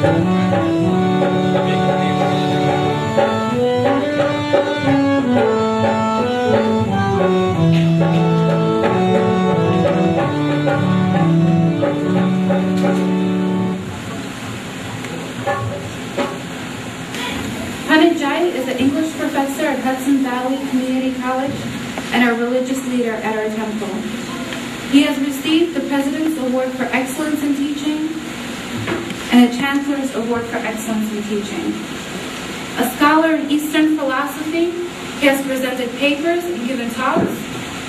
Pandit is an English professor at Hudson Valley Community College and a religious leader at our temple. He has received the President's Award for Excellence in Teaching and a Chancellor's Award for Excellence in Teaching. A scholar in Eastern philosophy, he has presented papers and given talks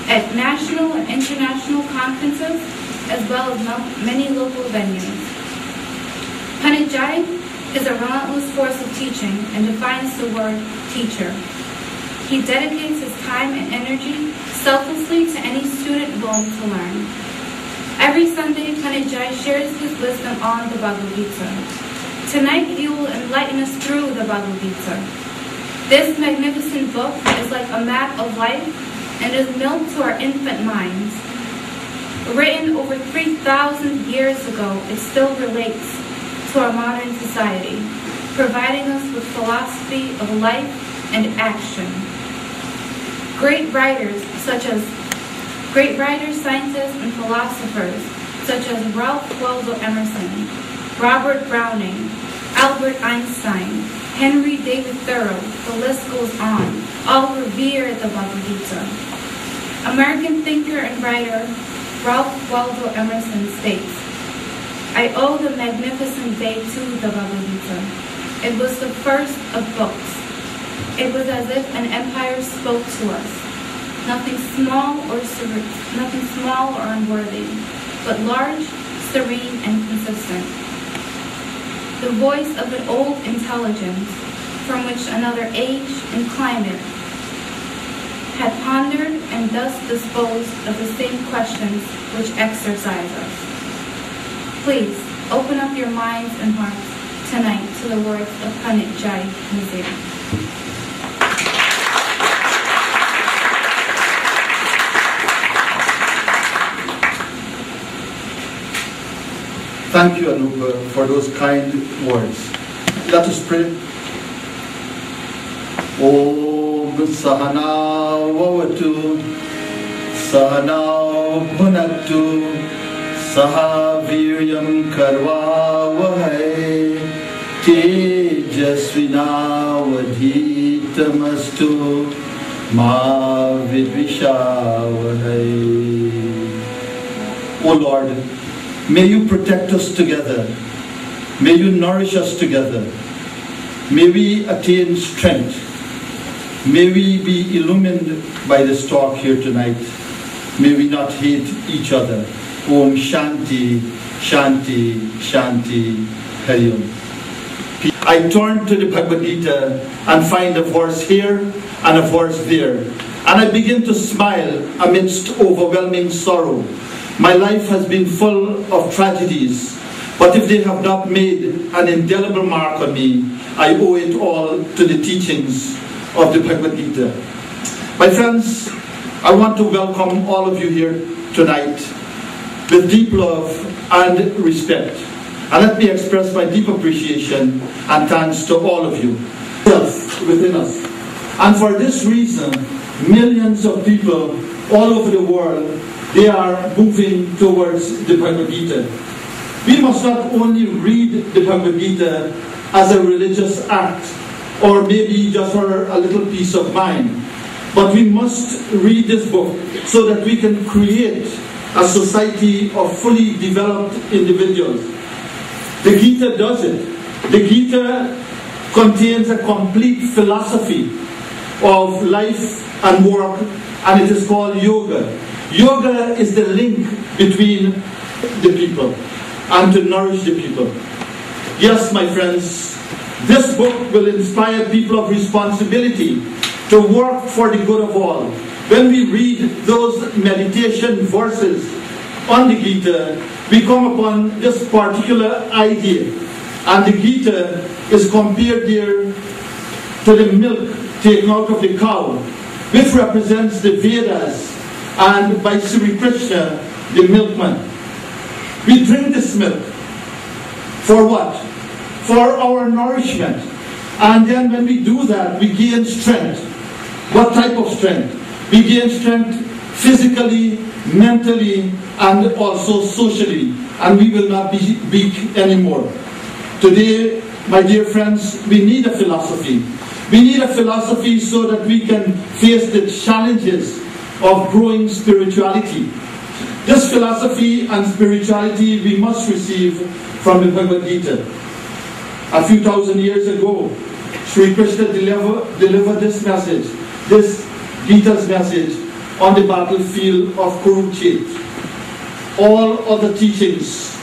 at national and international conferences, as well as many local venues. Pandit is a relentless force of teaching and defines the word teacher. He dedicates his time and energy selflessly to any student willing to learn. Every Sunday, Pandit shares his wisdom on the Bhagavad Gita. Tonight, he will enlighten us through the Bhagavad Gita. This magnificent book is like a map of life and is milk to our infant minds. Written over 3,000 years ago, it still relates to our modern society, providing us with philosophy of life and action. Great writers, scientists, and philosophers, such as Ralph Waldo Emerson, Robert Browning, Albert Einstein, Henry David Thoreau, the list goes on, all revere the Bhagavad Gita. American thinker and writer Ralph Waldo Emerson states, "I owe the magnificent day to the Bhagavad Gita. It was the first of books. It was as if an empire spoke to us. Nothing small or unworthy, but large, serene, and consistent. The voice of an old intelligence from which another age and climate had pondered and thus disposed of the same questions which exercise us. Please, open up your minds and hearts tonight to the words of Pandit Misir." Thank you, Anupa, for those kind words. Let us pray. Om Sahana Vavatu Sahana Bhunatu Sahaviryam Karvavahai Tejasvinavadhitamastu Ma Vidvishavahai. O Lord, may you protect us together. May you nourish us together. May we attain strength. May we be illumined by this talk here tonight. May we not hate each other. Om Shanti, Shanti, Shanti, Hari Om. I turn to the Bhagavad Gita and find a verse here and a verse there. And I begin to smile amidst overwhelming sorrow. My life has been full of tragedies, but if they have not made an indelible mark on me, I owe it all to the teachings of the Bhagavad Gita. My friends, I want to welcome all of you here tonight with deep love and respect. And let me express my deep appreciation and thanks to all of you within us. And for this reason, millions of people all over the world, they are moving towards the Bhagavad Gita. We must not only read the Bhagavad Gita as a religious act, or maybe just for a little peace of mind, but we must read this book so that we can create a society of fully developed individuals. The Gita does it. The Gita contains a complete philosophy of life and work, and it is called yoga. Yoga is the link between the people and to nourish the people. Yes, my friends, this book will inspire people of responsibility to work for the good of all. When we read those meditation verses on the Gita, we come upon this particular idea. And the Gita is compared there to the milk taken out of the cow, which represents the Vedas, and by Sri Krishna, the milkman. We drink this milk for what? for our nourishment. And then when we do that, we gain strength. What type of strength? We gain strength physically, mentally, and also socially. And we will not be weak anymore. Today, my dear friends, we need a philosophy. We need a philosophy so that we can face the challenges of growing spirituality. This philosophy and spirituality we must receive from the Bhagavad Gita. A few thousand years ago, Sri Krishna delivered this message, this Gita's message, on the battlefield of Kurukshetra. All other teachings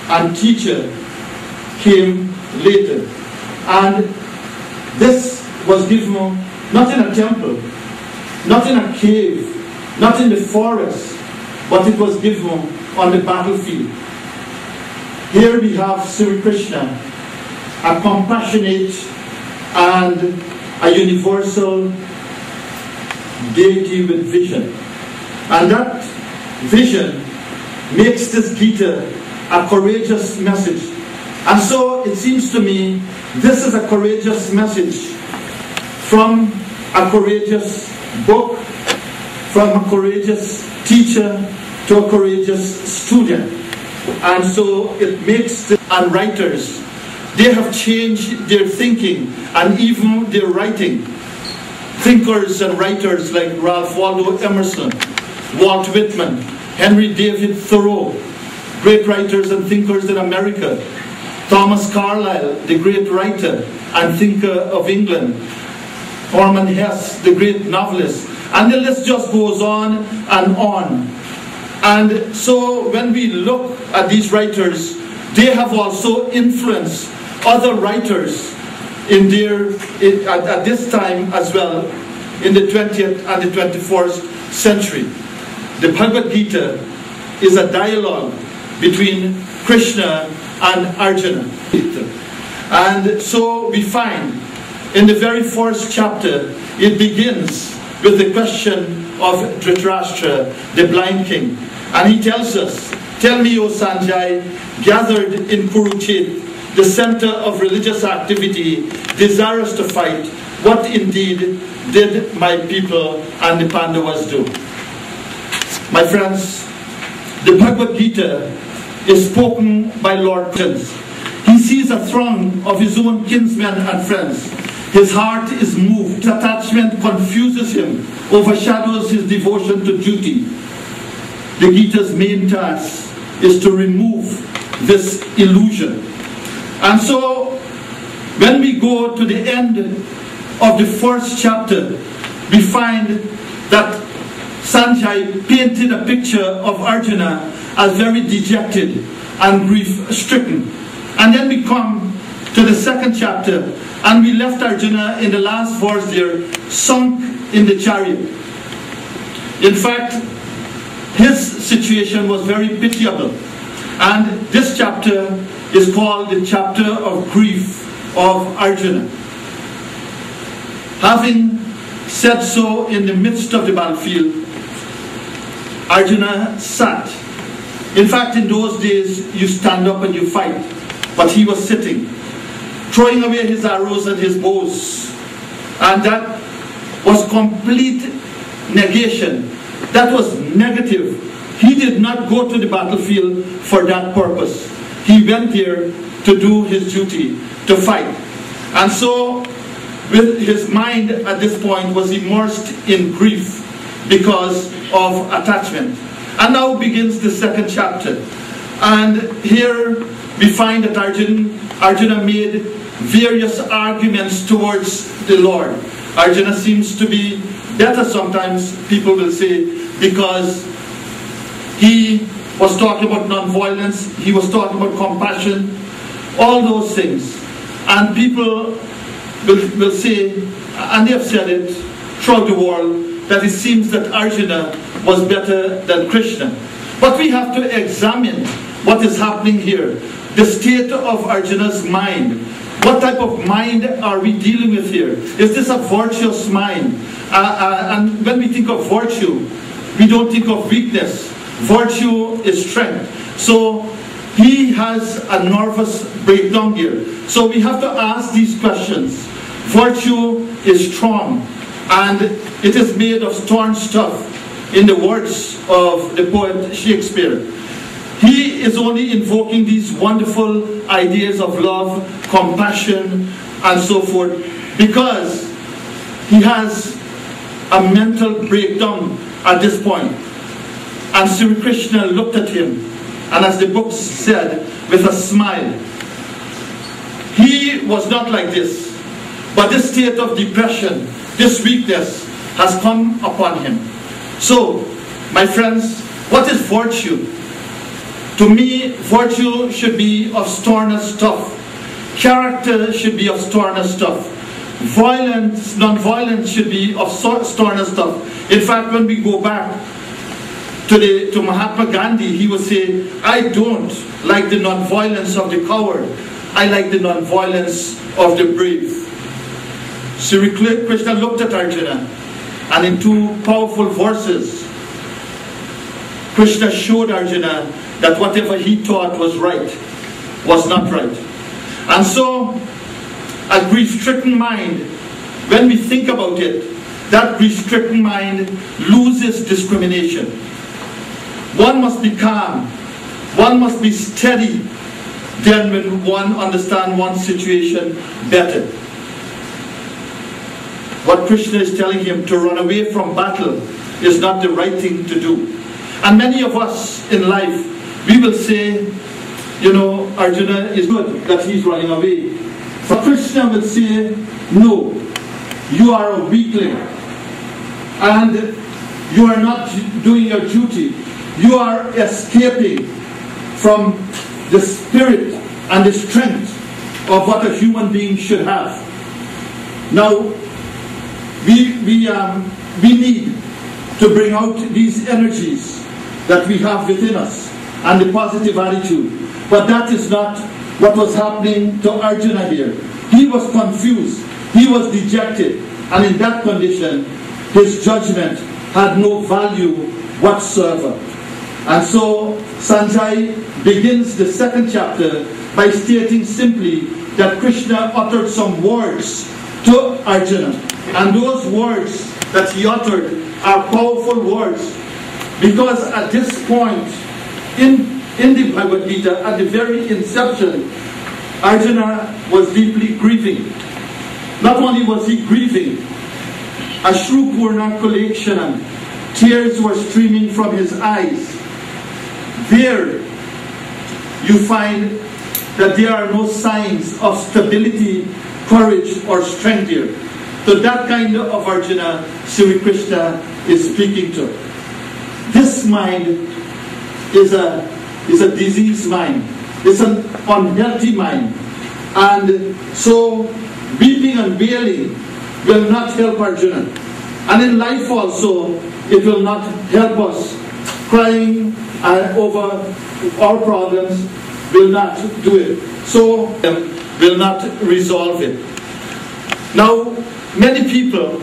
and teacher came later. And this was given not in a temple, not in a cave, not in the forest, but it was given on the battlefield. Here we have Sri Krishna, a compassionate and a universal deity with vision. And that vision makes this Gita a courageous message. And so it seems to me this is a courageous message from a courageous book, from a courageous teacher to a courageous student. And so it makes the and writers, they have changed their thinking and even their writing. Thinkers and writers like Ralph Waldo Emerson, Walt Whitman, Henry David Thoreau, great writers and thinkers in America. Thomas Carlyle, the great writer and thinker of England. Hermann Hesse, the great novelist. And the list just goes on and on. And so when we look at these writers, they have also influenced other writers in at this time as well, in the 20th and the 21st century. The Bhagavad Gita is a dialogue between Krishna and Arjuna. And so we find in the very first chapter, it begins with the question of Dhritarashtra, the blind king. And he tells us, "Tell me, O Sanjay, gathered in Kurukshetra, the center of religious activity, desirous to fight, what indeed did my people and the Pandavas do?" My friends, the Bhagavad Gita is spoken by Lord Krishna. He sees a throng of his own kinsmen and friends. His heart is moved. His attachment confuses him, overshadows his devotion to duty. The Gita's main task is to remove this illusion. And so, when we go to the end of the first chapter, we find that Sanjay painted a picture of Arjuna as very dejected and grief-stricken. And then we come to the second chapter, and we left Arjuna in the last verse there, sunk in the chariot. In fact, his situation was very pitiable. And this chapter is called the chapter of grief of Arjuna. Having said so in the midst of the battlefield, Arjuna sat. In fact, in those days, you stand up and you fight. But he was sitting, throwing away his arrows and his bows. And that was complete negation. That was negative. He did not go to the battlefield for that purpose. He went there to do his duty, to fight. And so, with his mind at this point was immersed in grief because of attachment. And now begins the second chapter. And here we find that Arjuna made various arguments towards the Lord. Arjuna seems to be better sometimes, people will say, because he was talking about non-violence, he was talking about compassion, all those things. And people will say, and they have said it throughout the world, that it seems that Arjuna was better than Krishna. But we have to examine what is happening here. The state of Arjuna's mind. What type of mind are we dealing with here? Is this a virtuous mind? And when we think of virtue, we don't think of weakness. Virtue is strength. So he has a nervous breakdown here. So we have to ask these questions. Virtue is strong, and it is made of stern stuff, in the words of the poet Shakespeare. He is only invoking these wonderful ideas of love, compassion, and so forth, because he has a mental breakdown at this point. And Sri Krishna looked at him, and as the book said, with a smile. He was not like this, but this state of depression, this weakness, has come upon him. So, my friends, what is virtue? To me, virtue should be of sternness stuff. Character should be of sternness stuff. Violence, non-violence should be of sternness stuff. In fact, when we go back to Mahatma Gandhi, he would say, I don't like the non-violence of the coward. I like the non-violence of the brave. Sri Krishna looked at Arjuna, and in two powerful verses, Krishna showed Arjuna that whatever he thought was right was not right. And so, a grief-stricken mind, when we think about it, that grief-stricken mind loses discrimination. One must be calm, one must be steady, then when one understands one's situation better. What Krishna is telling him, to run away from battle is not the right thing to do. And many of us in life, we will say, you know, Arjuna is good that he's running away. But Krishna will say, no, you are a weakling, and you are not doing your duty. You are escaping from the spirit and the strength of what a human being should have. Now, we need to bring out these energies that we have within us and the positive attitude. But that is not what was happening to Arjuna here. He was confused, he was dejected, and in that condition, his judgment had no value whatsoever. And so Sanjay begins the second chapter by stating simply that Krishna uttered some words to Arjuna. And those words that he uttered are powerful words, because at this point in the Bhagavad Gita, at the very inception, Arjuna was deeply grieving. Not only was he grieving, Ashru Purna Kolekshanam, tears were streaming from his eyes. There you find that there are no signs of stability, courage, or strength here. So that kind of Arjuna, Sri Krishna is speaking to. This mind is a diseased mind. It's an unhealthy mind. And so weeping and wailing will not help Arjuna. And in life also, it will not help us. Crying over our problems will not do it. So will not resolve it. Now, many people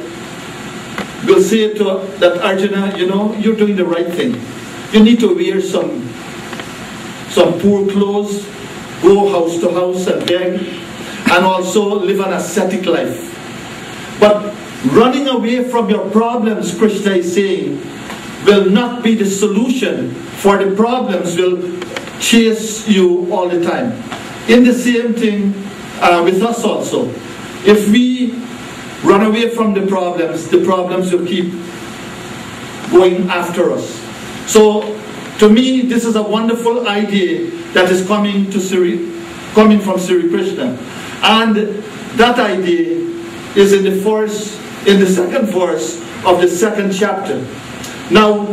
will say to that Arjuna, you know, you're doing the right thing. You need to wear some poor clothes, go house to house and beg, and also live an ascetic life. But running away from your problems, Krishna is saying, will not be the solution, for the problems will chase you all the time. In the same thing with us also. If we run away from the problems will keep going after us. So, to me, this is a wonderful idea that is coming from Sri Krishna. And that idea is in the second verse of the second chapter. Now,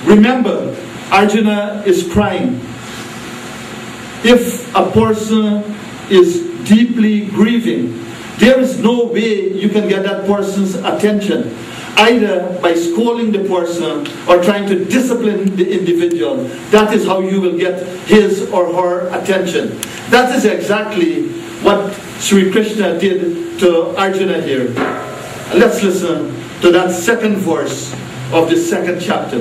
remember, Arjuna is crying. If a person is deeply grieving, there is no way you can get that person's attention, either by scolding the person or trying to discipline the individual. That is how you will get his or her attention. That is exactly what Sri Krishna did to Arjuna here. Let's listen to that second verse of the second chapter.